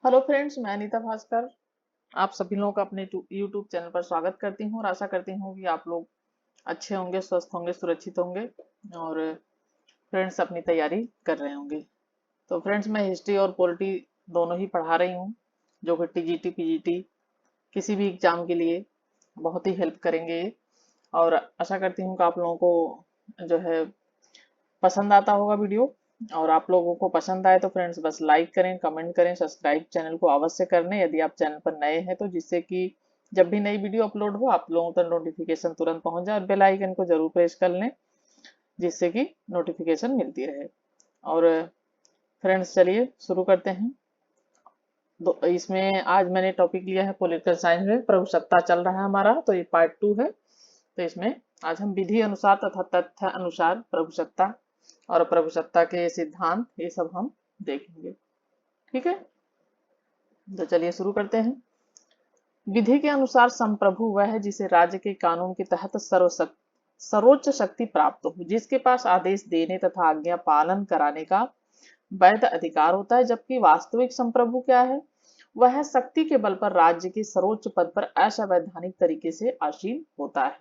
Hello friends, मैं अनीता भास्कर। आप सभी लोगों का अपने यूट्यूब चैनल पर स्वागत करती हूँ और आशा करती हूँ कि आप लोग अच्छे होंगे, स्वस्थ होंगे, सुरक्षित होंगे और फ्रेंड्स अपनी तैयारी कर रहे होंगे। तो फ्रेंड्स, मैं हिस्ट्री और पॉलिटी दोनों ही पढ़ा रही हूँ, जो कि टीजीटी पीजीटी किसी भी एग्जाम के लिए बहुत ही हेल्प करेंगे ये। और आशा करती हूँ कि आप लोगों को जो है पसंद आता होगा वीडियो। और आप लोगों को पसंद आए तो फ्रेंड्स बस लाइक करें, कमेंट करें, सब्सक्राइब चैनल को अवश्य कर लें यदि आप चैनल पर नए हैं तो, जिससे कि जब भी नई वीडियो अपलोड हो आप लोगों तक नोटिफिकेशन तुरंत पहुंच जाए। और बेल आइकन को जरूर प्रेस कर लें जिससे कि नोटिफिकेशन मिलती रहे। और फ्रेंड्स चलिए शुरू करते हैं। इसमें आज मैंने टॉपिक लिया है पॉलिटिकल साइंस में प्रभुसत्ता चल रहा है हमारा, तो ये पार्ट 2 है। तो इसमें आज हम विधि अनुसार तथा तथ्य अनुसार प्रभुसत्ता और प्रभुसत्ता के सिद्धांत ये सब हम देखेंगे। ठीक है, तो चलिए शुरू करते हैं। विधि के अनुसार संप्रभु वह है जिसे राज्य के कानून के तहत सर्वोच्च शक्ति प्राप्त हो, जिसके पास आदेश देने तथा आज्ञा पालन कराने का वैध अधिकार होता है। जबकि वास्तविक संप्रभु क्या है? वह शक्ति के बल पर राज्य के सर्वोच्च पद पर असंवैधानिक तरीके से आसीन होता है।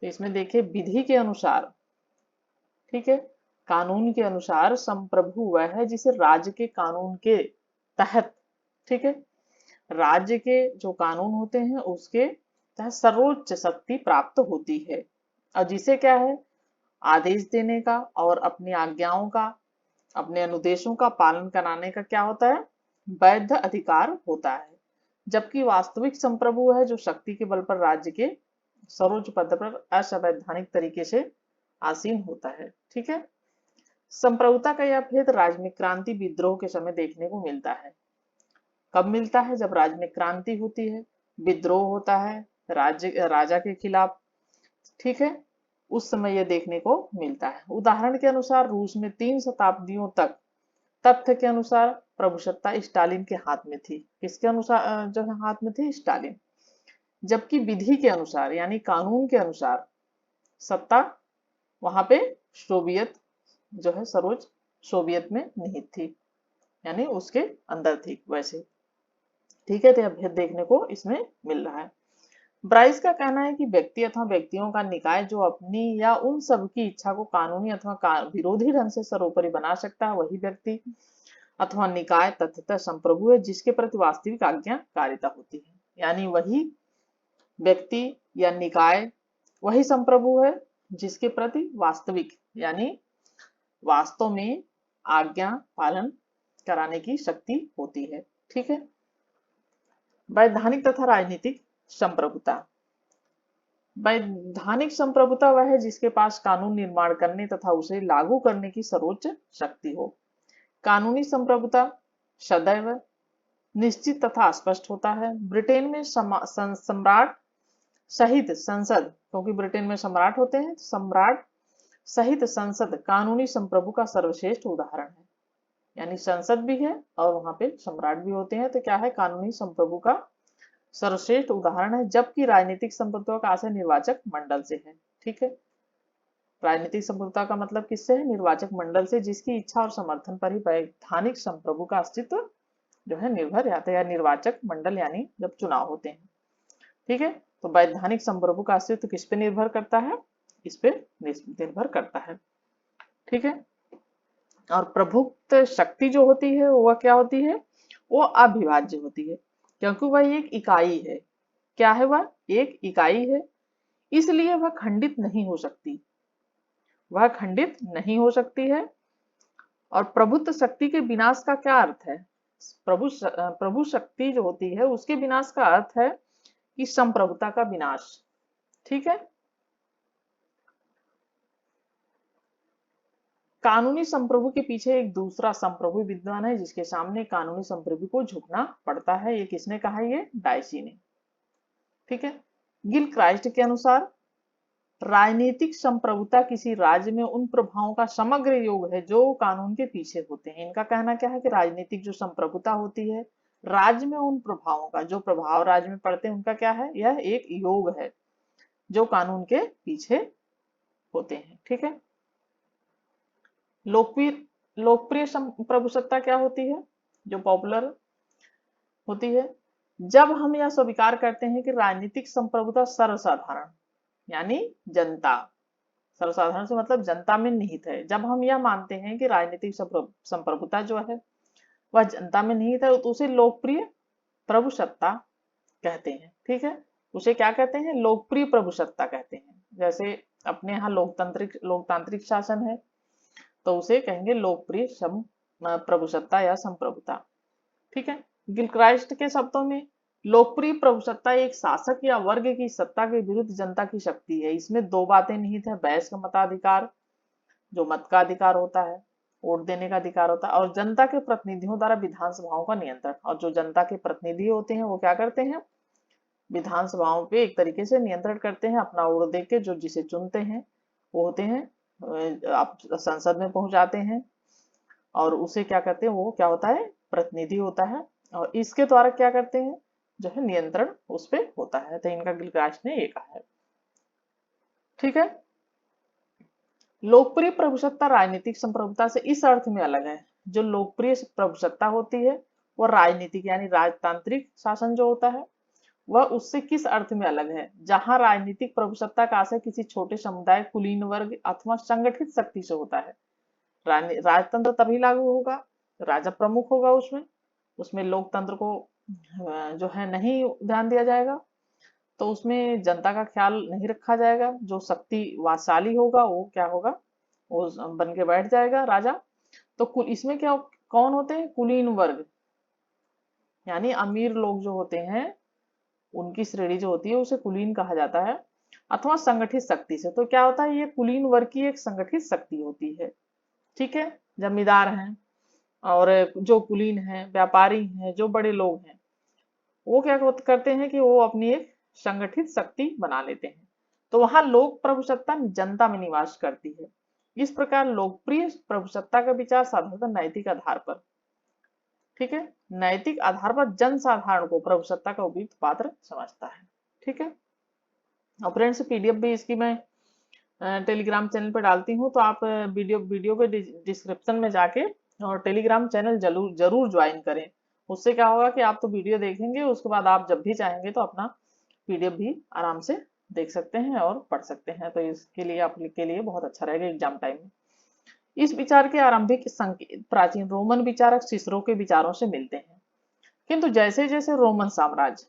तो इसमें देखिए, विधि के अनुसार, ठीक है, कानून के अनुसार संप्रभु वह है जिसे राज्य के कानून के तहत, ठीक है, राज्य के जो कानून होते हैं उसके तहत सर्वोच्च शक्ति प्राप्त होती है। और जिसे क्या है, आदेश देने का और अपनी आज्ञाओं का, अपने अनुदेशों का पालन कराने का क्या होता है, वैध अधिकार होता है। जबकि वास्तविक संप्रभु है जो शक्ति के बल पर राज्य के सर्वोच्च पद पर असंवैधानिक तरीके से आसीन होता है। ठीक है, संप्रभुता का यह भेद राजनीतिक क्रांति विद्रोह के समय देखने को मिलता है। कब मिलता है? जब राज्य में क्रांति होती है, विद्रोह होता है राज्य राजा के खिलाफ, ठीक है, उस समय यह देखने को मिलता है। उदाहरण के अनुसार रूस में 3 शताब्दियों तक तथ्य के अनुसार प्रभुसत्ता स्टालिन के हाथ में थी। किसके अनुसार जो है हाथ में थी? स्टालिन। जबकि विधि के अनुसार यानी कानून के अनुसार सत्ता वहां पे सोवियत जो है सर्वोच्च सोवियत में निहित थी, यानी उसके अंदर थी वैसे। ठीक है, तो यह भेद देखने को इसमें मिल रहा है। ब्राइस का कहना है कि व्यक्ति अथवा व्यक्तियों का निकाय जो अपनी या उन सब की इच्छा को कानूनी अथवा विरोधी ढंग से सर्वोपरि बना सकता है, वही व्यक्ति अथवा निकाय तथ्यतः संप्रभु है जिसके प्रति वास्तविक आज्ञाकारिता होती है। यानी वही व्यक्ति या निकाय वही संप्रभु है जिसके प्रति वास्तविक यानी वास्तव में आज्ञा पालन कराने की शक्ति होती है। ठीक है, वैधानिक तथा राजनीतिक संप्रभुता। वैधानिक संप्रभुता वह है जिसके पास कानून निर्माण करने तथा उसे लागू करने की सर्वोच्च शक्ति हो। कानूनी संप्रभुता सदैव निश्चित तथा स्पष्ट होता है। ब्रिटेन में सम्राट सहित संसद, क्योंकि ब्रिटेन में सम्राट होते हैं, सम्राट सहित संसद कानूनी संप्रभु का सर्वश्रेष्ठ उदाहरण है। यानी संसद भी है और वहां पे सम्राट भी होते हैं, तो क्या है, कानूनी संप्रभु का सर्वश्रेष्ठ उदाहरण है। जबकि राजनीतिक संप्रभुता का आशय निर्वाचक मंडल से है। ठीक है, राजनीतिक संप्रभुता का मतलब किससे है? निर्वाचक मंडल से, जिसकी इच्छा और समर्थन पर ही वैधानिक संप्रभु का अस्तित्व जो है निर्भर रहता है, या निर्वाचक मंडल यानी जब चुनाव होते हैं। ठीक है, तो वैधानिक संप्रभु का अस्तित्व किस पे निर्भर करता है? इस पे निर्भर करता है। ठीक है, और प्रभुत्व शक्ति जो होती है वह क्या होती है? वो अविभाज्य होती है, क्योंकि वह एक इकाई है। क्या है? वह एक इकाई है, इसलिए वह खंडित नहीं हो सकती, वह खंडित नहीं हो सकती है। और प्रभुत्व शक्ति के विनाश का क्या अर्थ है? प्रभु शक्ति जो होती है उसके विनाश का अर्थ है कि संप्रभुता का विनाश। ठीक है, कानूनी संप्रभु के पीछे एक दूसरा संप्रभु विद्वान है जिसके सामने कानूनी संप्रभु को झुकना पड़ता है। ये किसने कहा? ये डायसी ने। ठीक है, गिल क्राइस्ट के अनुसार राजनीतिक संप्रभुता किसी राज्य में उन प्रभावों का समग्र योग है जो कानून के पीछे होते हैं। इनका कहना क्या है कि राजनीतिक जो संप्रभुता होती है राज्य में उन प्रभावों का, जो प्रभाव राज्य में पड़ते हैं उनका क्या है? यह एक योग है जो कानून के पीछे होते हैं। ठीक है, लोकप्रिय लोकप्रिय प्रभुसत्ता क्या होती है? जो पॉपुलर होती है जब हम यह स्वीकार करते हैं कि राजनीतिक संप्रभुता सर्वसाधारण यानी जनता, सर्वसाधारण से मतलब जनता में निहित है। जब हम यह मानते हैं कि राजनीतिक संप्रभुता जो है वह जनता में निहित है तो उसे लोकप्रिय प्रभुसत्ता कहते हैं। ठीक है, उसे क्या कहते हैं? लोकप्रिय प्रभुसत्ता कहते हैं। जैसे अपने यहाँ लोकतांत्रिक शासन है तो उसे कहेंगे लोकप्रिय प्रभुसत्ता या संप्रभुता। ठीक है, गिलक्राइस्ट के शब्दों में लोकप्रिय प्रभुसत्ता एक शासक या वर्ग की सत्ता के विरुद्ध जनता की शक्ति है। इसमें दो बातें निहित है, बहस का मताधिकार, जो मत का अधिकार होता है, वोट देने का अधिकार होता है, और जनता के प्रतिनिधियों द्वारा विधानसभाओं का नियंत्रण। और जो जनता के प्रतिनिधि होते हैं वो क्या करते हैं? विधानसभाओं पे एक तरीके से नियंत्रण करते हैं, अपना वोट दे के जो जिसे चुनते हैं वो होते हैं, आप संसद में पहुंच जाते हैं और उसे क्या कहते हैं? वो क्या होता है? प्रतिनिधि होता है, और इसके द्वारा क्या करते हैं? जो है नियंत्रण उस पे होता है। तो इनका गिलक्रास्ट ने ये कहा है। ठीक है, लोकप्रिय प्रभुसत्ता राजनीतिक संप्रभुता से इस अर्थ में अलग है, जो लोकप्रिय प्रभुसत्ता होती है वो राजनीतिक यानी राजतांत्रिक शासन जो होता है वह उससे किस अर्थ में अलग है? जहां राजनीतिक प्रभुसत्ता का आशय किसी छोटे समुदाय, कुलीन वर्ग अथवा संगठित शक्ति से होता है। राजतंत्र तभी लागू होगा, राजा प्रमुख होगा उसमें, उसमें लोकतंत्र को जो है नहीं ध्यान दिया जाएगा, तो उसमें जनता का ख्याल नहीं रखा जाएगा। जो शक्तिशाली होगा वो क्या होगा? वो बन के बैठ जाएगा राजा। तो इसमें क्या कौन होते हैं? कुलीन वर्ग यानी अमीर लोग जो होते हैं उनकी श्रेणी जो होती है उसे कुलीन कहा जाता है, अथवा संगठित शक्ति से। तो क्या होता है? ये कुलीन वर्ग की एक संगठित शक्ति होती है। ठीक है, जमींदार हैं और जो कुलीन हैं, व्यापारी हैं, जो बड़े लोग हैं, वो क्या करते हैं कि वो अपनी एक संगठित शक्ति बना लेते हैं। तो वहां लोक प्रभुसत्ता जनता में निवास करती है। इस प्रकार लोकप्रिय प्रभुसत्ता का विचार साधारणतः नैतिक आधार पर, ठीक है, नैतिक आधार पर जनसाधारण को प्रभुसत्ता का उपयुक्त पात्र समझता है। ठीक है, और फ्रेंड्स पीडीएफ भी इसकी मैं टेलीग्राम चैनल पे डालती हूँ, तो आप वीडियो के डिस्क्रिप्शन में जाके और टेलीग्राम चैनल जरूर जरूर ज्वाइन करें। उससे क्या होगा कि आप तो वीडियो देखेंगे, उसके बाद आप जब भी चाहेंगे तो अपना पीडीएफ भी आराम से देख सकते हैं और पढ़ सकते हैं। तो इसके लिए आपके लिए बहुत अच्छा रहेगा एग्जाम टाइम में। इस विचार के आरंभिक संकेत प्राचीन रोमन विचारक सिसरो के विचारों से मिलते हैं, किंतु जैसे जैसे रोमन साम्राज्य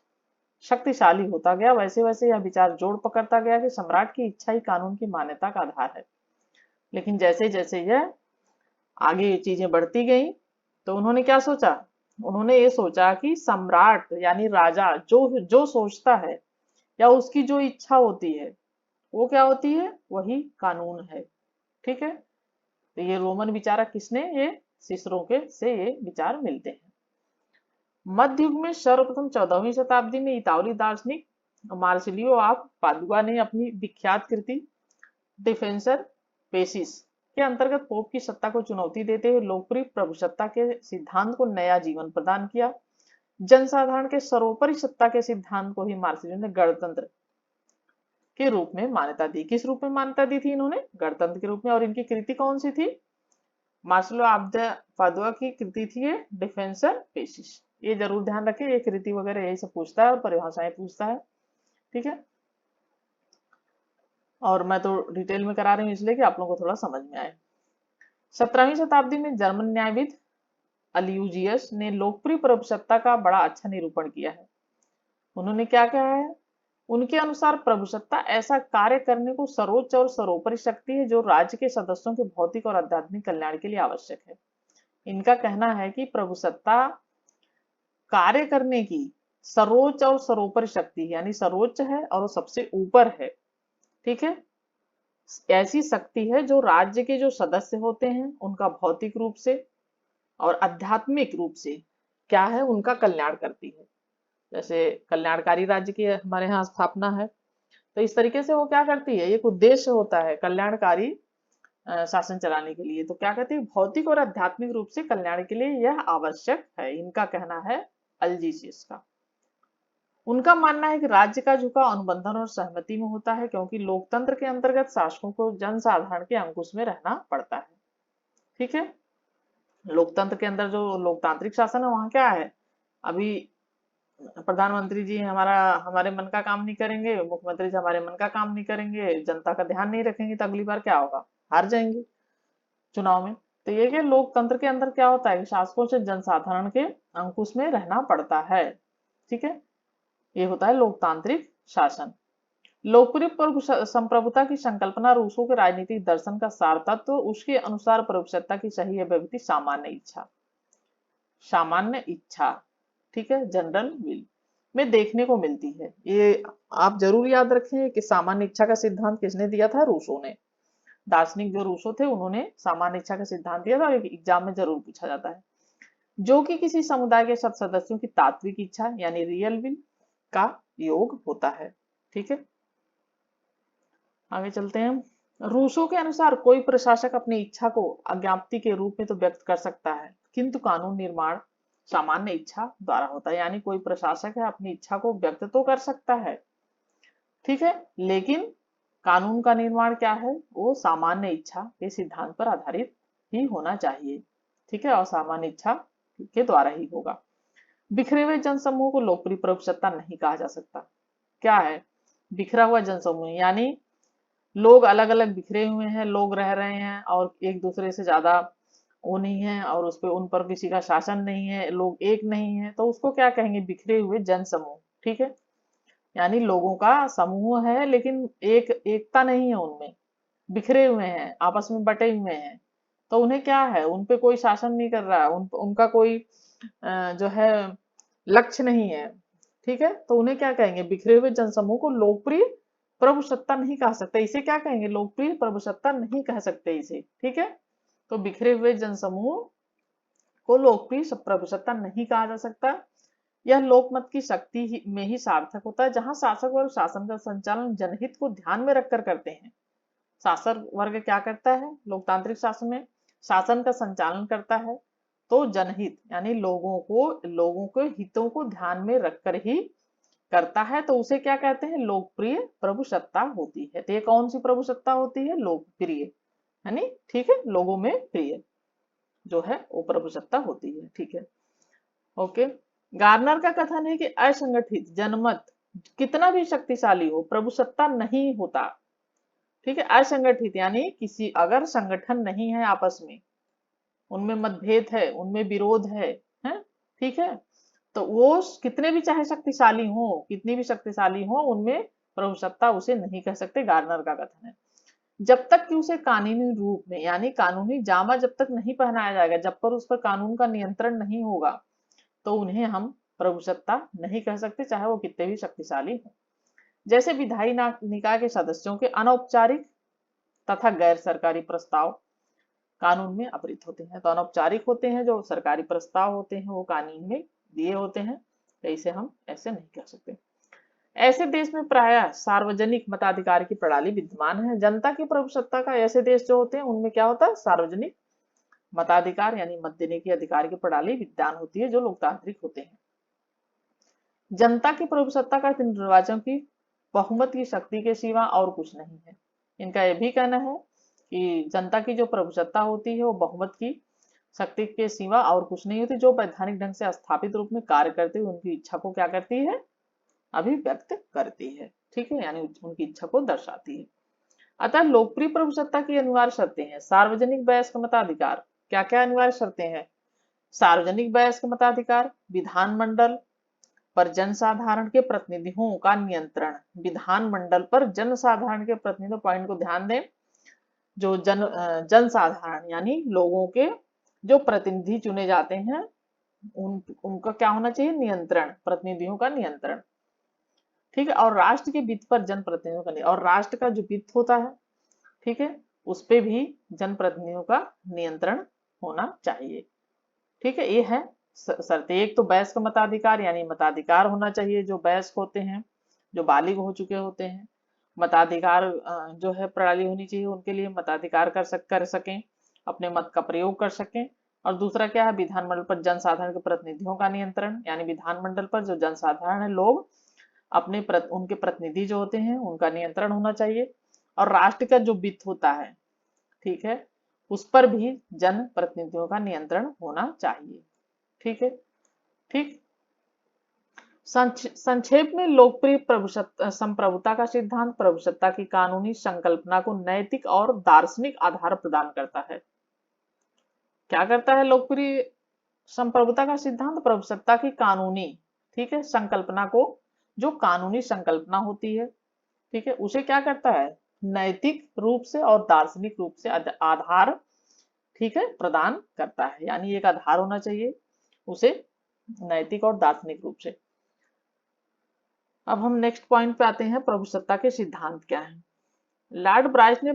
शक्तिशाली होता गया वैसे वैसे यह विचार जोड़ पकड़ता गया कि सम्राट की इच्छा ही कानून की मान्यता का आधार है। लेकिन जैसे जैसे यह आगे ये चीजें बढ़ती गई तो उन्होंने क्या सोचा? उन्होंने ये सोचा कि सम्राट यानी राजा जो जो सोचता है या उसकी जो इच्छा होती है वो क्या होती है? वही कानून है। ठीक है, तो ये रोमन विचारक किसने? ये सिसरो के से ये विचार मिलते हैं। मध्य युग में सर्वप्रथम 14वीं शताब्दी में इतालवी दार्शनिक मार्सिलियो ऑफ पादुआ ने अपनी विख्यात कृति डिफेंसर पेसिस के अंतर्गत पोप की सत्ता को चुनौती देते हुए लोकप्रिय प्रभुसत्ता के सिद्धांत को नया जीवन प्रदान किया। जनसाधारण के सर्वोपरि सत्ता के सिद्धांत को ही मार्सिलियो ने गणतंत्र के रूप में मान्यता दी। किस रूप में मान्यता दी थी इन्होंने? गणतंत्र के रूप में। और इनकी कृति कौन सी थी? मार्सिलो ऑफ द पादुआ की कृति थी ये डिफेंसर पेसिस। ये जरूर ध्यान रखें, ये कृति वगैरह यही सब पूछता है और परिभाषाएं पूछता है। ठीक है, और मैं तो डिटेल में करा रही हूँ इसलिए कि आप लोगों को थोड़ा समझ में आए। 17वीं शताब्दी में जर्मन न्यायविद अलियूजियस ने लोकप्रिय प्रभुसत्ता का बड़ा अच्छा निरूपण किया है। उन्होंने क्या कहा है? उनके अनुसार प्रभुसत्ता ऐसा कार्य करने को सर्वोच्च और सर्वोपरि शक्ति है जो राज्य के सदस्यों के भौतिक और आध्यात्मिक कल्याण के लिए आवश्यक है। इनका कहना है कि प्रभुसत्ता कार्य करने की सर्वोच्च और सर्वोपरि शक्ति यानी सर्वोच्च है और वो सबसे ऊपर है। ठीक है, ऐसी शक्ति है जो राज्य के जो सदस्य होते हैं उनका भौतिक रूप से और आध्यात्मिक रूप से क्या है? उनका कल्याण करती है। जैसे कल्याणकारी राज्य की हमारे यहाँ स्थापना है, तो इस तरीके से वो क्या करती है? एक उद्देश्य होता है कल्याणकारी शासन चलाने के लिए। तो क्या कहती है? भौतिक और आध्यात्मिक रूप से कल्याण के लिए यह आवश्यक है। इनका कहना है अल्जीसियस का। उनका मानना है कि राज्य का झुकाव अनुबंधन और सहमति में होता है, क्योंकि लोकतंत्र के अंतर्गत शासकों को जनसाधारण के अंकुश में रहना पड़ता है। ठीक है, लोकतंत्र के अंदर जो लोकतांत्रिक शासन है वहां क्या है? अभी प्रधानमंत्री जी हमारे मन का काम नहीं करेंगे, मुख्यमंत्री जी हमारे मन का काम नहीं करेंगे, जनता का ध्यान नहीं रखेंगे, तो अगली बार क्या होगा? हार जाएंगे चुनाव में। तो ये कि लोकतंत्र के अंदर क्या होता है कि शासकों से जनसाधारण के अंकुश में रहना पड़ता है। ठीक है, ये होता है लोकतांत्रिक शासन। लोकप्रिय संप्रभुता की संकल्पना रूसों के राजनीतिक दर्शन का सार तत्व, तो उसके अनुसार प्रभुसत्ता की सही अभिव्यक्ति सामान्य इच्छा, सामान्य इच्छा, ठीक है, जनरल विल में देखने को मिलती है। ये आप जरूर याद रखें कि सामान्य इच्छा का सिद्धांत किसने दिया था? रूसों ने। दार्शनिक जो रूसो थे उन्होंने सामान्य इच्छा का सिद्धांत दिया था, और एग्जाम में जरूर पूछा जाता है। जो कि किसी समुदाय के सब सदस्यों की तात्विक इच्छा यानी रियल विल का योग होता है। ठीक है, आगे चलते हैं। रूसो के अनुसार कोई प्रशासक अपनी इच्छा को अज्ञाप्ति के रूप में तो व्यक्त कर सकता है, किंतु कानून निर्माण सामान्य इच्छा द्वारा होता है। यानी कोई प्रशासक है अपनी इच्छा को व्यक्त तो कर सकता है, ठीक है, लेकिन कानून का निर्माण क्या है? वो सामान्य इच्छा के सिद्धांत पर आधारित ही होना चाहिए। ठीक है, और सामान्य इच्छा के द्वारा ही होगा। बिखरे हुए जनसमूह को लोकप्रिय प्रभुसत्ता नहीं कहा जा सकता। क्या है बिखरा हुआ जनसमूह? यानी लोग अलग अलग बिखरे हुए हैं, लोग रह रहे हैं और एक दूसरे से ज्यादा वो नहीं है, और उस पे उन पर किसी का शासन नहीं है, लोग एक नहीं है, तो उसको क्या कहेंगे? बिखरे हुए जनसमूह। ठीक है, यानी लोगों का समूह है लेकिन एकता नहीं है उनमें, बिखरे हुए हैं, आपस में बटे हुए हैं। तो उन्हें क्या है? उन पे कोई शासन नहीं कर रहा है, उनका कोई जो है लक्ष्य नहीं है। ठीक है, तो उन्हें क्या कहेंगे? बिखरे हुए जनसमूह को लोकप्रिय प्रभुसत्ता नहीं कह सकते। इसे क्या कहेंगे? लोकप्रिय प्रभुसत्ता नहीं कह सकते इसे। ठीक है, तो बिखरे हुए जनसमूह को लोकप्रिय प्रभुसत्ता नहीं कहा जा सकता। यह लोकमत की शक्ति में ही सार्थक होता है, जहां शासक और शासन का संचालन जनहित को ध्यान में रखकर करते हैं। शासक वर्ग क्या करता है लोकतांत्रिक शासन में? शासन का संचालन करता है, तो जनहित यानी लोगों के हितों को ध्यान में रखकर ही करता है, तो उसे क्या कहते हैं? लोकप्रिय प्रभुसत्ता होती है। तो ये कौन सी प्रभुसत्ता होती है? लोकप्रिय, यानी ठीक है, लोगों में प्रिय जो है वो प्रभुसत्ता होती है। ठीक है, ओके। गार्नर का कथन है कि असंगठित जनमत कितना भी शक्तिशाली हो, प्रभुसत्ता नहीं होता। ठीक है, असंगठित यानी किसी अगर संगठन नहीं है आपस में, उनमें मतभेद है, उनमें विरोध है, ठीक है, तो वो कितने भी चाहे शक्तिशाली हो, कितनी भी शक्तिशाली हो, उनमें प्रभुसत्ता उसे नहीं कह सकते, गार्नर का कथन है। जब तक कि उसे कानूनी रूप में यानी कानूनी जामा जब तक नहीं पहनाया जाएगा, जब पर उस पर कानून का नियंत्रण नहीं होगा, तो उन्हें हम प्रभुसत्ता नहीं कह सकते, चाहे वो कितने भी शक्तिशाली हो। जैसे विधायी निकाय के सदस्यों के अनौपचारिक तथा गैर सरकारी प्रस्ताव कानून में अपरित होते हैं। तो अनौपचारिक होते हैं जो सरकारी प्रस्ताव होते हैं, वो कानून में दिए होते हैं, तो इसे हम ऐसे नहीं कह सकते। ऐसे देश में प्रायः सार्वजनिक मताधिकार की प्रणाली विद्यमान है। जनता की प्रभुसत्ता का ऐसे देश जो होते हैं उनमें क्या होता है? सार्वजनिक मताधिकार यानी मत देने की अधिकार की प्रणाली विद्यमान होती है, जो लोकतांत्रिक होते हैं। जनता की प्रभुसत्ता का निर्वाचन की बहुमत की शक्ति के सिवा और कुछ नहीं है। इनका यह भी कहना है कि जनता की जो प्रभुसत्ता होती है वो बहुमत की शक्ति के सिवा और कुछ नहीं होती, जो वैधानिक ढंग से स्थापित रूप में कार्य करते हुए उनकी इच्छा को क्या करती है? अभिव्यक्त करती है। ठीक है, यानी उनकी इच्छा को दर्शाती है। अतः लोकप्रिय प्रभुसत्ता की अनिवार्य शर्तें हैं। सार्वजनिक वयस्क मताधिकार। क्या क्या अनिवार्य शर्तें हैं? सार्वजनिक वयस्क मताधिकार, विधानमंडल पर जनसाधारण के प्रतिनिधियों का नियंत्रण। विधानमंडल पर जनसाधारण के प्रतिनिधियों, पॉइंट को ध्यान दें, जो जनसाधारण यानी लोगों के जो प्रतिनिधि चुने जाते हैं, उनका क्या होना चाहिए? नियंत्रण, प्रतिनिधियों का नियंत्रण। ठीक है, और राष्ट्र के वित्त पर जनप्रतिनिधियों का, और राष्ट्र का जो वित्त होता है, ठीक है, उस पे भी जनप्रतिनिधियों का नियंत्रण होना चाहिए। ठीक है, ये है शर्त। एक तो वयस्क मताधिकार यानी मताधिकार होना चाहिए, जो वयस्क होते हैं, जो बालिग हो चुके होते हैं। मताधिकार जो है प्रणाली होनी चाहिए उनके लिए, मताधिकार कर सकें, अपने मत का प्रयोग कर सकें। और दूसरा क्या है? विधानमंडल पर जनसाधारण के प्रतिनिधियों का नियंत्रण, यानी विधानमंडल पर जो जनसाधारण है, लोग उनके प्रतिनिधि जो होते हैं उनका नियंत्रण होना चाहिए। और राष्ट्र का जो वित्त होता है, ठीक है, उस पर भी जन प्रतिनिधियों का नियंत्रण होना चाहिए। ठीक है, ठीक। संक्षेप में लोकप्रिय संप्रभुता का सिद्धांत प्रभुसत्ता की कानूनी संकल्पना को नैतिक और दार्शनिक आधार प्रदान करता है। क्या करता है लोकप्रिय संप्रभुता का सिद्धांत? प्रभुसत्ता की कानूनी, ठीक है, संकल्पना को, जो कानूनी संकल्पना होती है, ठीक है, उसे क्या करता है? नैतिक रूप से और दार्शनिक रूप से आधार, ठीक है, प्रदान करता है। यानी एक आधार होना चाहिए उसे, नैतिक और दार्शनिक रूप से। अब हम नेक्स्ट पॉइंट पे आते हैं, प्रभुसत्ता के सिद्धांत क्या है। लॉर्ड ब्राइस ने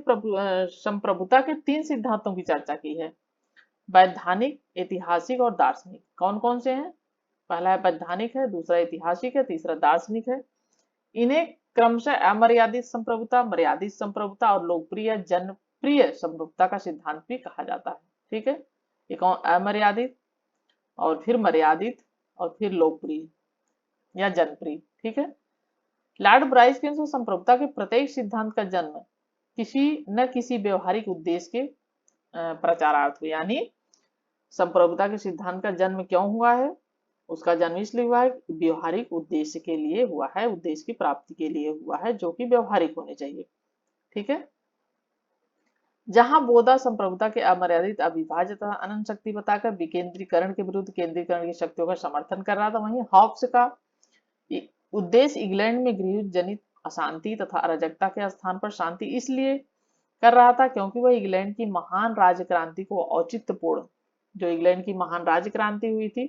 संप्रभुता के 3 सिद्धांतों की चर्चा की है, वैधानिक, ऐतिहासिक और दार्शनिक। कौन कौन से हैं? पहला है वैधानिक है, दूसरा ऐतिहासिक है, तीसरा दार्शनिक है। इन्हें क्रमशः अमर्यादित संप्रभुता, मर्यादित संप्रभुता और लोकप्रिय जनप्रिय संप्रभुता का सिद्धांत भी कहा जाता है। ठीक है, ये कौन? अमर्यादित, और फिर मर्यादित, और फिर लोकप्रिय या जनप्रिय। ठीक है, लॉर्ड ब्राइस के अनुसार संप्रभुता के प्रत्येक सिद्धांत का जन्म किसी न किसी व्यवहारिक उद्देश्य के प्रचारार्थ हुआ। यानी संप्रभुता के सिद्धांत का जन्म क्यों हुआ है? उसका जन्म इसलिए हुआ है व्यवहारिक उद्देश्य के लिए हुआ है, उद्देश्य की प्राप्ति के लिए हुआ है, जो कि व्यवहारिक होने चाहिए। ठीक है, जहां बोधा संप्रभुता के अमर्यादित, अविभाज्य तथा अनंत शक्ति बताकर विकेंद्रीकरण के विरुद्ध केंद्रीकरण की शक्तियों का समर्थन कर रहा था, वहीं हॉब्स का उद्देश्य इंग्लैंड में गृह जनित अशांति तथा अराजकता के स्थान पर शांति इसलिए कर रहा था क्योंकि वह इंग्लैंड की महान राज्य क्रांति को औचित्यपूर्ण, जो इंग्लैंड की महान राज्य क्रांति हुई थी,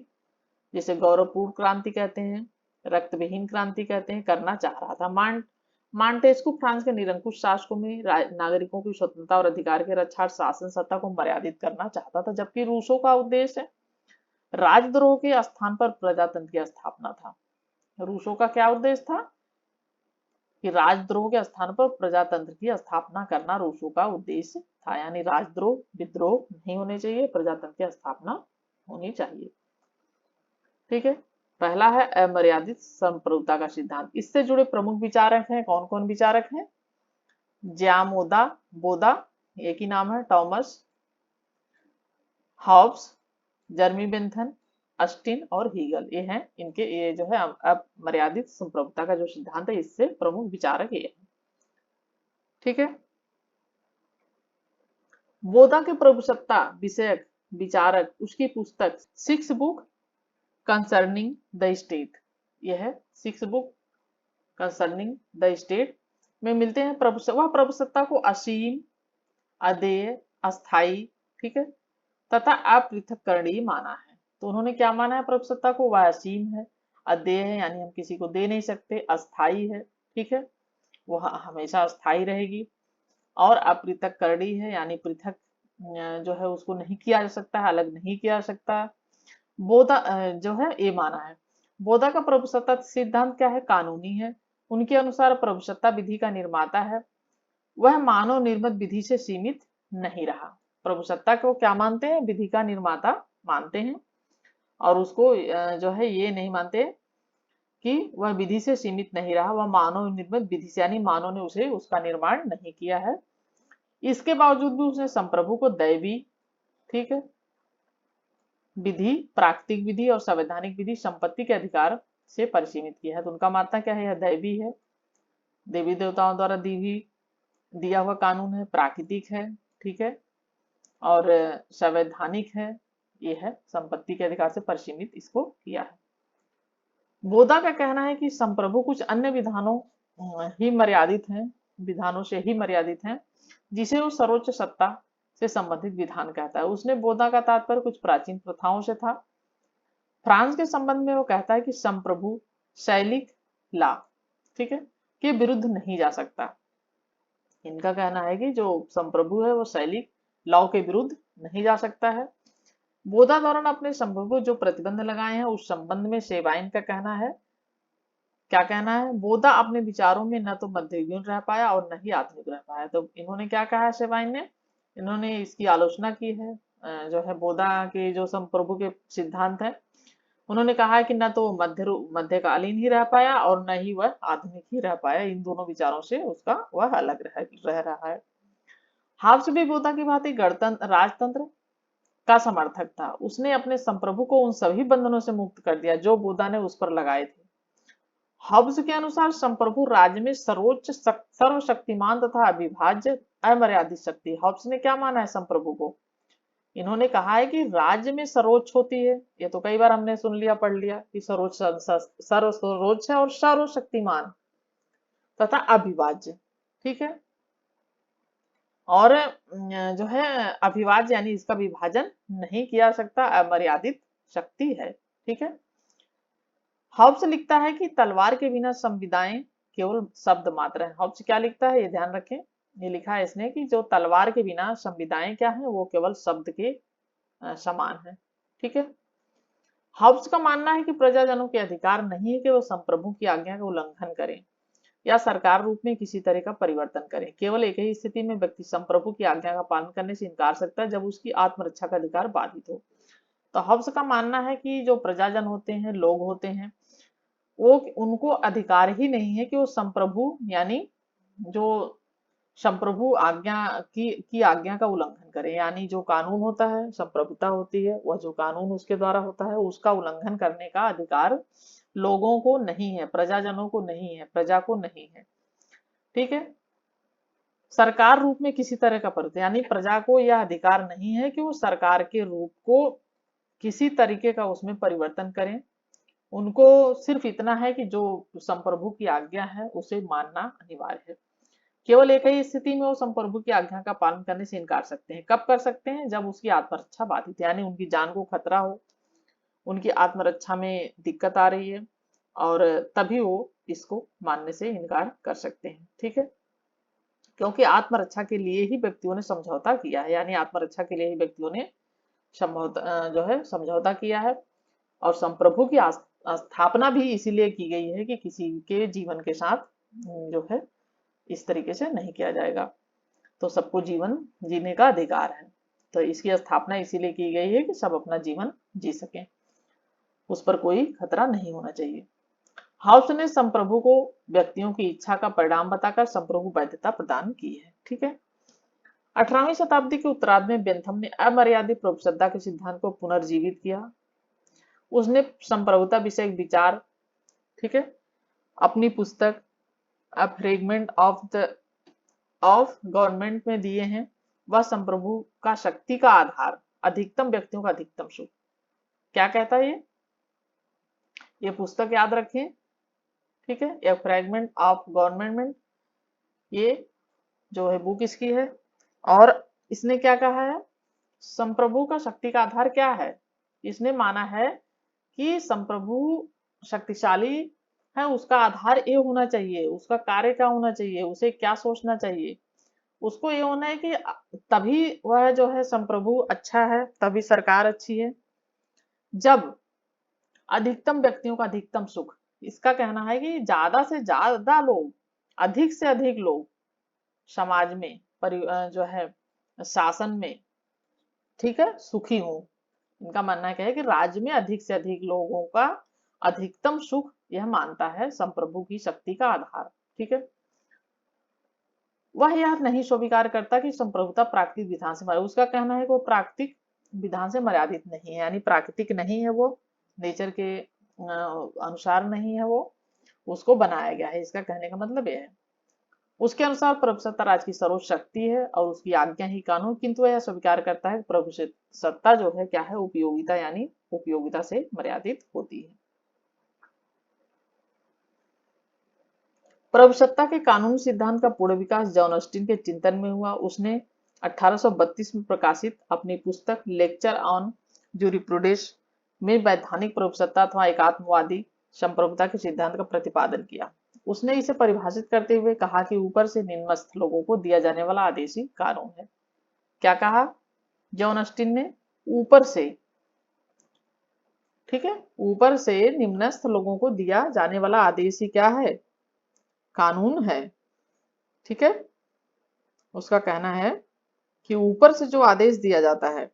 जिसे गौरवपूर्ण क्रांति कहते हैं, रक्तविहीन क्रांति कहते हैं, करना चाह रहा था। मांटेस्कू फ्रांस के निरंकुश शासकों में नागरिकों की स्वतंत्रता और अधिकार के रक्षा शासन सत्ता को मर्यादित करना चाहता था, जबकि रूसों का उद्देश्य राजद्रोह के स्थान पर प्रजातंत्र की स्थापना था। रूसों का क्या उद्देश्य था? कि राजद्रोह के स्थान पर प्रजातंत्र की स्थापना करना रूसों का उद्देश्य था। यानी राजद्रोह, विद्रोह नहीं होने चाहिए, प्रजातंत्र की स्थापना होनी चाहिए। ठीक है, पहला है अमर्यादित संप्रभुता का सिद्धांत। इससे जुड़े प्रमुख विचारक हैं, कौन कौन विचारक हैं? ज्यामोदा बोधा, एक ही नाम है, टॉमस हॉब्स, जर्मी बेंथन, अस्टिन और हीगल। ये हैं इनके, ये जो है अमर्यादित संप्रभुता का जो सिद्धांत है, इससे प्रमुख विचारक ये हैं। ठीक है, बोधा के प्रभुसत्ता विषयक विचारक, उसकी पुस्तक 6 बुक कंसर्निंग द स्टेट, यह है 6 बुक कंसर्निंग द स्टेट में मिलते हैं। वह प्रभुसत्ता को असीम, अदेय, अस्थाई, ठीक है, तथा अपृथककरणीय माना है। तो उन्होंने क्या माना है प्रभुसत्ता को? वह असीम है, अदेय है, यानी हम किसी को दे नहीं सकते, अस्थाई है, ठीक है, वह हमेशा अस्थाई रहेगी, और अपृथककरणीय है, यानी पृथक जो है उसको नहीं किया जा सकता है, अलग नहीं किया जा सकता। बोधा जो है ये माना है। बोधा का प्रभुसत्ता सिद्धांत क्या है? कानूनी है। उनके अनुसार प्रभुसत्ता विधि का निर्माता है, वह मानव निर्मित विधि से सीमित नहीं रहा। प्रभुसत्ता को क्या मानते हैं? विधि का निर्माता मानते हैं, और उसको जो है ये नहीं मानते कि वह विधि से सीमित नहीं रहा, वह मानव निर्मित विधि से, यानी मानव ने उसे उसका निर्माण नहीं किया है। इसके बावजूद भी उसने संप्रभु को दैवी, ठीक है, विधि, प्राकृतिक विधि और संवैधानिक विधि संपत्ति के अधिकार से परिसीमित किया है। तो उनका मानना क्या है? यह दैवी है, देवी देवताओं द्वारा दिया हुआ कानून है, प्राकृतिक है, ठीक है, और संवैधानिक है, ये है, संपत्ति के अधिकार से परिसीमित इसको किया है। बोधा का कहना है कि संप्रभु कुछ अन्य विधानों ही मर्यादित हैं, विधानों से ही मर्यादित हैं, जिसे वो सर्वोच्च सत्ता से संबंधित विधान कहता है। उसने बोधा का तात्पर्य कुछ प्राचीन प्रथाओं से था। फ्रांस के संबंध में वो कहता है कि संप्रभु शैलिक ला, ठीक है, के विरुद्ध नहीं जा सकता। इनका कहना है कि जो संप्रभु है वो शैलिक लॉ के विरुद्ध नहीं जा सकता है। बोधा द्वारा अपने संप्रभु जो प्रतिबंध लगाए हैं उस संबंध में सेवाइन का कहना है, क्या कहना है? बोधा अपने विचारों में न तो मध्ययुगीन रह पाया और न ही आधुनिक रह पाया। तो इन्होंने क्या कहा है सेवाइन ने? इन्होंने इसकी आलोचना की है, जो है बोधा के जो संप्रभु के सिद्धांत है, उन्होंने कहा है कि न तो मध्यकालीन ही रह पाया और न ही वह आधुनिक ही रह पाया। इन दोनों विचारों से उसका वह अलग रह रहा है। हाब्स भी बोधा की भांति गणतंत्र, राजतंत्र का समर्थक था। उसने अपने संप्रभु को उन सभी बंधनों से मुक्त कर दिया जो बोधा ने उस पर लगाए थे। हब्स के अनुसार संप्रभु राज्य में सर्वोच्च सर्वशक्तिमान तथा अविभाज्य अमर्यादित शक्ति। हब्स ने क्या माना है संप्रभु को? इन्होंने कहा है कि राज्य में सर्वोच्च होती है, ये तो कई बार हमने सुन लिया पढ़ लिया कि सर्वोच्च है और सर्वशक्तिमान तथा अविभाज्य, ठीक है। और जो है अविभाज्य यानी इसका विभाजन नहीं किया सकता, अमर्यादित शक्ति है, ठीक है। हब्स लिखता है कि तलवार के बिना संविदाएं केवल शब्द मात्र है। हब्स क्या लिखता है ये ध्यान रखें, ये लिखा है इसने कि जो तलवार के बिना संविदाएं क्या है वो केवल शब्द के समान है, ठीक है। हब्स का मानना है कि प्रजाजनों के अधिकार नहीं है कि वो संप्रभु की आज्ञा का उल्लंघन करें या सरकार रूप में किसी तरह का परिवर्तन करें। केवल एक ही स्थिति में व्यक्ति संप्रभु की आज्ञा का पालन करने से इनकार सकता है, जब उसकी आत्मरक्षा का अधिकार बाधित हो। तो हब्स का मानना है कि जो प्रजाजन होते हैं, लोग होते हैं, वो उनको अधिकार ही नहीं है कि वो संप्रभु यानी जो संप्रभु आज्ञा की आज्ञा का उल्लंघन करे, यानी जो कानून होता है, संप्रभुता होती है, वह जो कानून उसके द्वारा होता है उसका उल्लंघन करने का अधिकार लोगों को नहीं है, प्रजाजनों को नहीं है, प्रजा को नहीं है, ठीक है। सरकार रूप में किसी तरह का परिवर्तन, यानी प्रजा को यह अधिकार नहीं है कि वो सरकार के रूप को किसी तरीके का उसमें परिवर्तन करें। उनको सिर्फ इतना है कि जो संप्रभु की आज्ञा है उसे मानना अनिवार्य है। केवल एक ही स्थिति में वो संप्रभु की आज्ञा का पालन करने से इनकार सकते हैं। कब कर सकते हैं? जब उसकी आत्मरक्षा बाधित, यानी उनकी जान को खतरा हो, उनकी आत्मरक्षा में दिक्कत आ रही है, और तभी वो इसको मानने से इनकार कर सकते हैं, ठीक है। क्योंकि आत्मरक्षा के लिए ही व्यक्तियों ने समझौता किया है, यानी आत्मरक्षा के लिए ही व्यक्तियों ने जो है समझौता किया है। और संप्रभु की स्थापना भी इसीलिए की गई है कि किसी के जीवन के साथ जो है इस तरीके से नहीं किया जाएगा। तो सबको जीवन जीने का अधिकार है, तो इसकी स्थापना इसीलिए की गई है कि सब अपना जीवन जी सकें, उस पर कोई खतरा नहीं होना चाहिए। हाउस ने संप्रभु को व्यक्तियों की इच्छा का परिणाम बताकर संप्रभु वैधता प्रदान की है, ठीक है। 18वीं शताब्दी के उत्तरार्ध में बेंथम ने अमर्यादित प्रभुसत्ता के सिद्धांत को पुनर्जीवित किया। उसने संप्रभुता विषयक विचार, ठीक है, अपनी पुस्तक अ फ्रेगमेंट ऑफ गवर्नमेंट में दिए हैं। वह संप्रभु का शक्ति का आधार अधिकतम व्यक्तियों का अधिकतम सुख, क्या कहता है ये पुस्तक याद रखें, ठीक है। ए फ्रेगमेंट ऑफ गवर्नमेंट, ये जो है बुक इसकी है, और इसने क्या कहा है? संप्रभु का शक्ति का आधार क्या है? इसने माना है कि संप्रभु शक्तिशाली है, उसका आधार ये होना चाहिए, उसका कार्य क्या होना चाहिए, उसे क्या सोचना चाहिए, उसको ये होना है कि तभी वह जो है संप्रभु अच्छा है, तभी सरकार अच्छी है, जब अधिकतम व्यक्तियों का अधिकतम सुख। इसका कहना है कि ज्यादा से ज्यादा लोग, अधिक से अधिक लोग समाज में जो है शासन में, ठीक है, सुखी हो। इनका मानना क्या है कि राज्य में अधिक से अधिक लोगों का अधिकतम सुख यह मानता है संप्रभु की शक्ति का आधार, ठीक है। वह यह नहीं स्वीकार करता कि संप्रभुता प्राकृतिक विधान से उसका कहना है कि वो प्राकृतिक विधान से मर्यादित नहीं है, यानी प्राकृतिक नहीं है, वो नेचर के अनुसार नहीं है, वो उसको बनाया गया है, इसका कहने का मतलब यह है। उसके अनुसार प्रभुसत्ता राज की सर्वोच्च शक्ति है और उसकी आज्ञा ही कानून, किंतु वह स्वीकार करता है कि प्रभुसत्ता जो है क्या है, उपयोगिता, यानी उपयोगिता से मर्यादित होती है। प्रभुसत्ता के कानून सिद्धांत का पूर्ण विकास जॉन ऑस्टिन के चिंतन में हुआ। उसने 1832 में प्रकाशित अपनी पुस्तक लेक्चर ऑन जूरिप्रूडेंस में वैधानिक प्रभुसत्ता अथवा एकात्मवादी संप्रभुता के सिद्धांत का प्रतिपादन किया। उसने इसे परिभाषित करते हुए कहा कि ऊपर से निम्नस्थ लोगों को दिया जाने वाला आदेश ही कानून है। क्या कहा जॉन ऑस्टिन ने? ऊपर से, ठीक है, ऊपर से निम्नस्थ लोगों को दिया जाने वाला आदेश ही क्या है? कानून है, ठीक है। उसका कहना है कि ऊपर से जो आदेश दिया जाता है,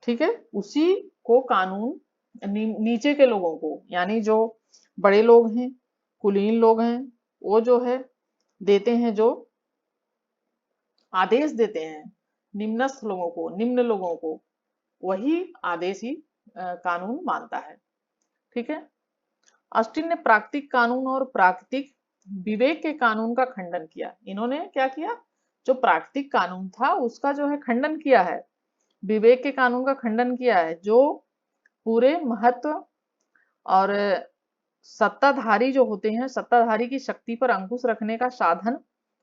ठीक है, उसी को कानून नीचे के लोगों को, यानी जो बड़े लोग हैं, कुलीन लोग हैं, वो जो है देते हैं, जो आदेश देते हैं निम्नस्थ लोगों को, निम्न लोगों को, वही आदेश ही कानून मानता है, ठीक है। ऑस्टिन ने प्राकृतिक कानून और प्राकृतिक विवेक के कानून का खंडन किया। इन्होंने क्या किया, जो प्राकृतिक कानून था उसका जो है खंडन किया है, विवेक के कानून का खंडन किया है, जो पूरे महत्व और सत्ताधारी जो होते हैं, सत्ताधारी की शक्ति पर अंकुश रखने का साधन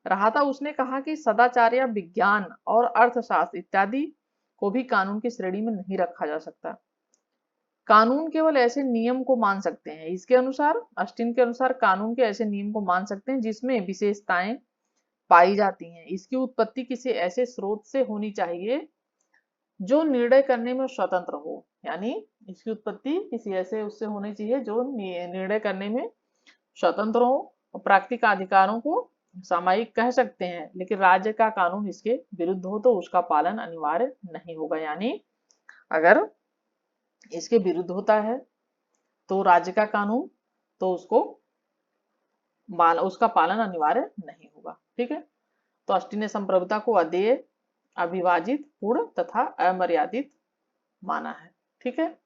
रहा था। उसने कहा कि सदाचार या विज्ञान और अर्थशास्त्र इत्यादि को भी कानून की श्रेणी में नहीं रखा जा सकता। कानून केवल ऐसे नियम को मान सकते हैं, इसके अनुसार, ऑस्टिन के अनुसार, कानून के ऐसे नियम को मान सकते हैं जिसमें विशेषताएं पाई जाती हैं। इसकी उत्पत्ति किसी ऐसे स्रोत से होनी चाहिए जो निर्णय करने में स्वतंत्र हो, यानी इसकी उत्पत्ति किसी ऐसे उससे होनी चाहिए जो निर्णय करने में स्वतंत्र हो। और प्राकृतिक अधिकारों को सामायिक कह सकते हैं, लेकिन राज्य का कानून इसके विरुद्ध हो तो उसका पालन अनिवार्य नहीं होगा। यानी अगर इसके विरुद्ध होता है तो राज्य का कानून, तो उसका पालन अनिवार्य नहीं होगा। ठीक है, तो ऑस्टिन ने संप्रभुता को अदेय, अविभाजित, पूर्ण तथा अमर्यादित माना है। ठीक है,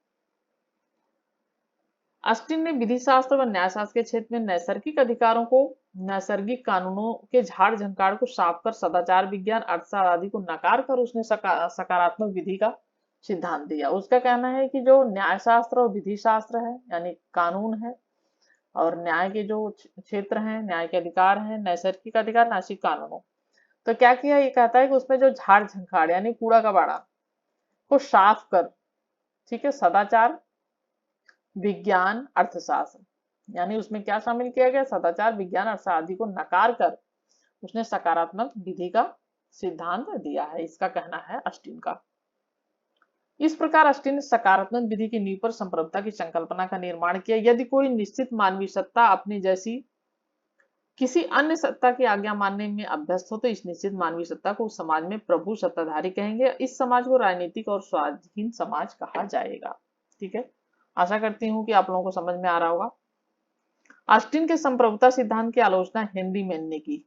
ऑस्टिन ने विधि शास्त्र व न्यायशास्त्र के क्षेत्र में नैसर्गिक अधिकारों को नैसर्गिक कानूनों के झाड़ झंकार को साफ कर सदाचार, विज्ञान, अर्थशास्त्र आदि को नकार कर उसने सकारात्मक विधि का सिद्धांत दिया। उसका कहना है कि जो न्यायशास्त्र और विधि शास्त्र है, यानी कानून है, और न्याय के जो क्षेत्र हैं, न्याय के अधिकार हैं, नैसर्गिक अधिकार, नैसर्गिक कानूनों, तो क्या किया, ये कहता है कि उसमें जो झाड़ झंखाड़ यानी कूड़ा कबाड़ा को साफ कर, ठीक है, सदाचार, विज्ञान, अर्थशास्त्र, यानी उसमें क्या शामिल किया गया, सदाचार, विज्ञान, अर्थशास्त्र आदि को नकार कर उसने सकारात्मक विधि का सिद्धांत दिया है। इसका कहना है ऑस्टिन का। इस प्रकार ऑस्टिन ने सकारात्मक विधि की नींव पर संप्रभुता की संकल्पना का निर्माण किया। यदि कोई निश्चित मानवीय सत्ता अपनी जैसी किसी अन्य सत्ता की आज्ञा मानने में अभ्यस्त हो तो इस निश्चित मानवीय सत्ता को उस समाज में प्रभु सत्ताधारी कहेंगे। इस समाज को राजनीतिक और स्वाधीन समाज कहा जाएगा। ठीक है, आशा करती हूँ कि आप लोगों को समझ में आ रहा होगा। ऑस्टिन के संप्रभुता सिद्धांत की आलोचना हेनरी मैन ने की।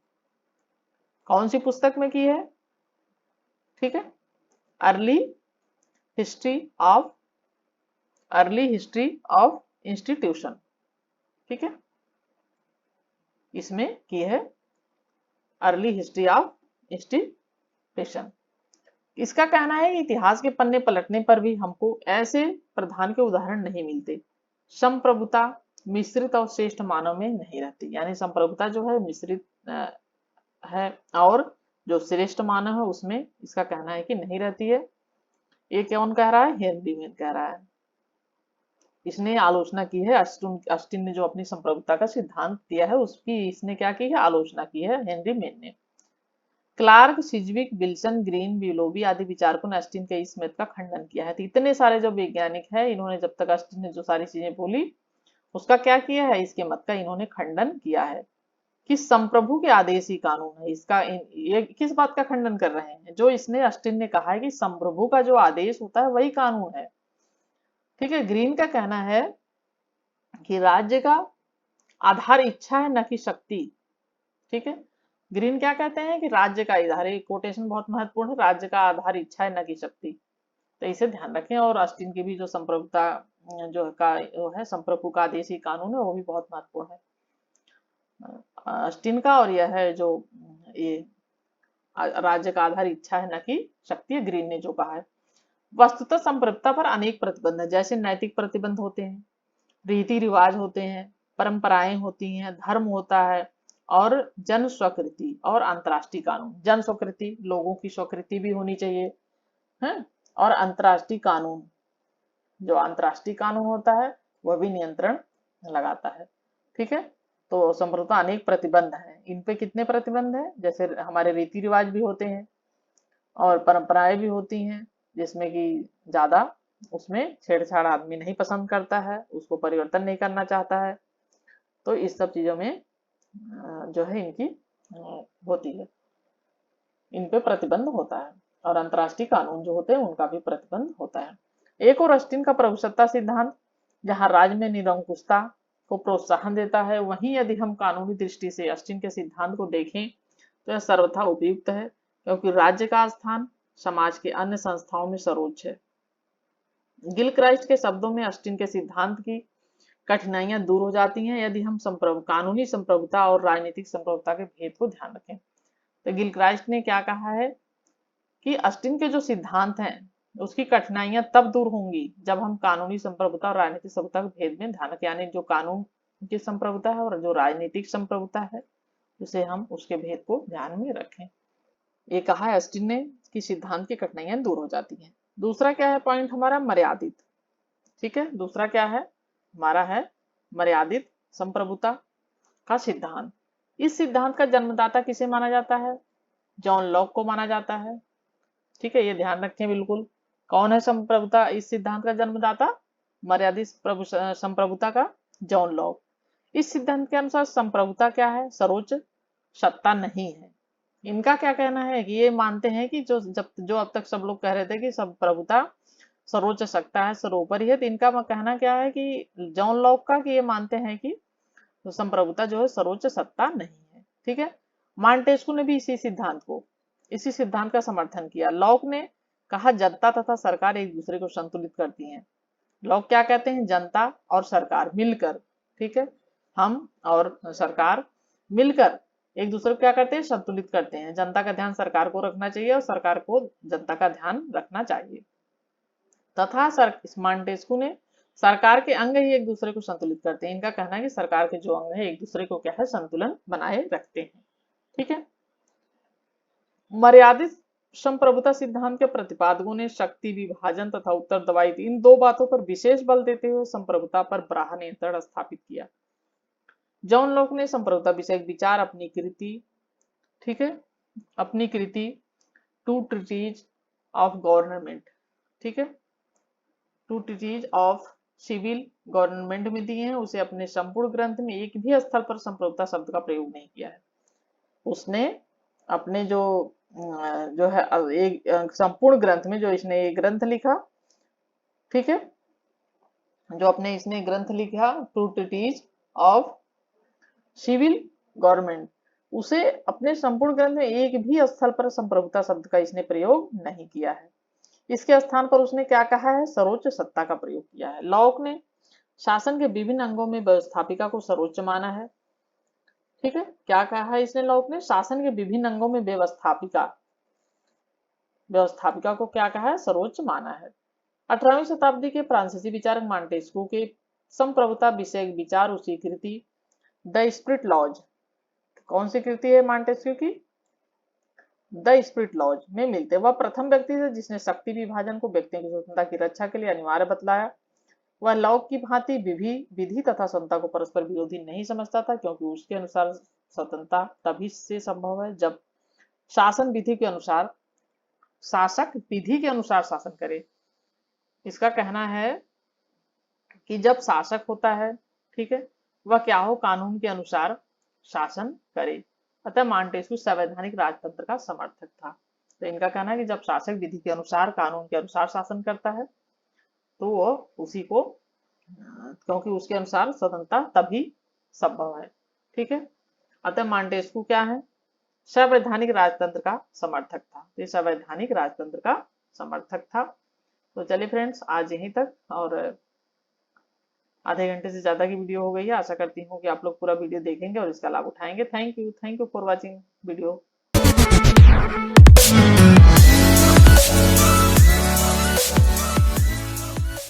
कौन सी पुस्तक में की है? ठीक है, अर्ली हिस्ट्री ऑफ इंस्टीट्यूशन। ठीक है, इसमें की है अर्ली हिस्ट्री ऑफ इंस्टीट्यूशन। इसका कहना है कि इतिहास के पन्ने पलटने पर भी हमको ऐसे प्रधान के उदाहरण नहीं मिलते। संप्रभुता मिश्रित और श्रेष्ठ मानव में नहीं रहती, यानी संप्रभुता जो है मिश्रित है और जो श्रेष्ठ मानव है उसमें इसका कहना है कि नहीं रहती है। ये कौन कह रहा है? हेनरी मैन कह रहा है। इसने आलोचना की है, ऑस्टिन ने जो अपनी संप्रभुता का सिद्धांत दिया है उसकी इसने क्या की है? आलोचना की है हेनरी मैन ने। क्लार्क, सिज्विक, विल्सन, ग्रीन, विलोबी आदि विचारकों ने ऑस्टिन के इस मत का खंडन किया है। तो इतने सारे जो वैज्ञानिक हैं, इन्होंने जब तक ऑस्टिन ने जो सारी चीजें बोली उसका क्या किया है? इसके मत का इन्होंने खंडन किया है कि संप्रभु के आदेश ही कानून है। ये किस बात का खंडन कर रहे हैं? जो इसने ऑस्टिन ने कहा है कि संप्रभु का जो आदेश होता है वही कानून है। ठीक है, ग्रीन का कहना है कि राज्य का आधार इच्छा है न कि शक्ति। ठीक है, ग्रीन क्या कहते हैं कि राज्य का आधार, ये कोटेशन बहुत महत्वपूर्ण है, राज्य का आधार इच्छा है न कि शक्ति। तो इसे ध्यान रखें। और ऑस्टिन की भी जो संप्रभुता जो है संप्रभु का आदेश ही कानून है, वो भी बहुत महत्वपूर्ण है ऑस्टिन का। और यह है जो ये राज्य का आधार इच्छा है न कि शक्ति, ग्रीन ने जो कहा है। वस्तुतः संप्रभुता पर अनेक प्रतिबंध है, जैसे नैतिक प्रतिबंध होते हैं, रीति रिवाज होते हैं, परंपराएं होती हैं, धर्म होता है, और जन स्वीकृति और अंतर्राष्ट्रीय कानून। जन स्वीकृति, लोगों की स्वीकृति भी होनी चाहिए है, और अंतर्राष्ट्रीय कानून, जो अंतर्राष्ट्रीय कानून होता है वह भी नियंत्रण लगाता है। ठीक है, तो संप्रभुता अनेक प्रतिबंध हैं। इन पे कितने प्रतिबंध हैं? जैसे हमारे रीति रिवाज भी होते हैं और परंपराएं भी होती हैं, जिसमें कि ज्यादा उसमें छेड़छाड़ आदमी नहीं पसंद करता है, उसको परिवर्तन नहीं करना चाहता है। तो इस सब चीजों में जो है इनकी होती है, इन पे प्रतिबंध होता है। और अंतर्राष्ट्रीय कानून जो होते हैं उनका भी प्रतिबंध होता है। एक और ऑस्टिन का प्रभुसत्ता सिद्धांत, जहां राज्य में निरंकुशता को प्रोत्साहन देता है, वहीं यदि हम कानूनी दृष्टि से ऑस्टिन के सिद्धांत को देखें तो यह सर्वथा उपयुक्त है, क्योंकि राज्य का स्थान समाज के अन्य संस्थाओं में सर्वोच्च है। गिलक्राइस्ट के शब्दों में ऑस्टिन के सिद्धांत की कठिनाइयां दूर हो जाती हैं यदि हम कानूनी संप्रभुता और राजनीतिक संप्रभुता के भेद को ध्यान रखें। तो गिलक्राइस्ट ने क्या कहा है कि ऑस्टिन के जो सिद्धांत हैं उसकी कठिनाइयां तब दूर होंगी जब हम कानूनी संप्रभुता और राजनीतिक संप्रभुता के भेद में ध्यान रखें, यानी जो कानून की संप्रभुता है और जो राजनीतिक संप्रभुता है उसे हम उसके भेद को ध्यान में रखें। ये कहा है ऑस्टिन ने कि सिद्धांत की कठिनाइयां दूर हो जाती हैं। दूसरा क्या है पॉइंट हमारा, मर्यादित। ठीक है, दूसरा क्या है हमारा, है मर्यादित संप्रभुता का सिद्धांत। इस सिद्धांत का जन्मदाता किसे माना जाता है? जॉन लॉक को माना जाता है। ठीक है, ये ध्यान रखें बिल्कुल। कौन है संप्रभुता इस सिद्धांत का जन्मदाता? मर्यादित संप्रभुता का जॉन लॉक। इस सिद्धांत के अनुसार संप्रभुता क्या है? सर्वोच्च सत्ता नहीं है। इनका क्या कहना है कि ये मानते हैं कि जो अब तक सब लोग कह रहे थे कि संप्रभुता सर्वोच्च सत्ता है, सर्वोपरि है, तो इनका कहना क्या है कि जॉन लॉक का, कि ये मानते हैं कि संप्रभुता जो है सर्वोच्च सत्ता नहीं है। ठीक है, मॉन्टेस्क्यू ने भी इसी सिद्धांत का समर्थन किया। लॉक ने कहा जनता तथा सरकार एक दूसरे को संतुलित करती हैं। लॉक क्या कहते हैं? जनता और सरकार मिलकर, ठीक है, हम और सरकार मिलकर एक दूसरे को क्या करते हैं? संतुलित करते हैं। जनता का ध्यान सरकार को रखना चाहिए और सरकार को जनता का ध्यान रखना चाहिए। तथा मॉन्टेस्क्यू ने सरकार के अंग ही एक दूसरे को संतुलित करते हैं। इनका कहना है कि सरकार के जो अंग है एक दूसरे को क्या है? संतुलन बनाए रखते हैं। ठीक है, मर्यादित संप्रभुता सिद्धांत के प्रतिपादकों ने शक्ति विभाजन तथा उत्तरदायित्व, इन दो बातों पर विशेष बल देते हुए संप्रभुता पर बाह्य नियंत्रण स्थापित किया। जॉन लॉक ने संप्रभुता विषयक विचार अपनी कृति, ठीक है, अपनी कृति टू ट्रीटीज ऑफ गवर्नमेंट, ठीक है, two treatises of civil government में दिए हैं। उसे अपने संपूर्ण ग्रंथ में एक भी स्थल पर संप्रभुता शब्द का प्रयोग नहीं किया है। उसने अपने जो है एक संपूर्ण ग्रंथ में जो इसने एक ग्रंथ लिखा, ठीक है, जो अपने इसने ग्रंथ लिखा two treatises of civil government, उसे अपने संपूर्ण ग्रंथ में एक भी स्थल पर संप्रभुता शब्द का इसने प्रयोग नहीं किया है। इसके स्थान पर उसने क्या कहा है? सर्वोच्च सत्ता का प्रयोग किया है। लॉक ने शासन के विभिन्न अंगों में व्यवस्थापिका को सर्वोच्च माना है। ठीक है, क्या कहा है इसने? लॉक ने शासन के विभिन्न अंगों में व्यवस्थापिका को क्या कहा है? सर्वोच्च माना है। 18वीं शताब्दी के फ्रांसीसी विचारक मॉन्टेस्क्यू के संप्रभुता विषयक विचार उसी कृति द स्पिरिट लॉज, कौन सी कृति है मॉन्टेस्क्यू की? द स्पिरिट लॉज में मिलते। वह प्रथम व्यक्ति थे जिसने शक्ति विभाजन को व्यक्तियों की स्वतंत्रता की रक्षा के लिए अनिवार्य बतलाया। वह लॉक की भांति विधि तथा स्वतंत्रता को परस्पर विरोधी नहीं समझता था, क्योंकि उसके अनुसार स्वतंत्रता तभी से संभव है जब शासक विधि के अनुसार शासन करे। इसका कहना है कि जब शासक होता है, ठीक है, वह क्या हो? कानून के अनुसार शासन करे। अतः मॉन्टेस्क्यू संवैधानिक राजतंत्र का समर्थक था। तो इनका कहना है कि जब शासक विधि के अनुसार, कानून के अनुसार शासन करता है तो वो उसी को, क्योंकि उसके अनुसार स्वतंत्रता तभी संभव है। ठीक है, अतः मॉन्टेस्क्यू क्या है? संवैधानिक राजतंत्र का समर्थक था। ये संवैधानिक राजतंत्र का समर्थक था। तो चलिए फ्रेंड्स, आज यहीं तक, और आधे घंटे से ज्यादा की वीडियो हो गई है। आशा करती हूँ कि आप लोग पूरा वीडियो देखेंगे और इसका लाभ उठाएंगे। Thank you for watching video.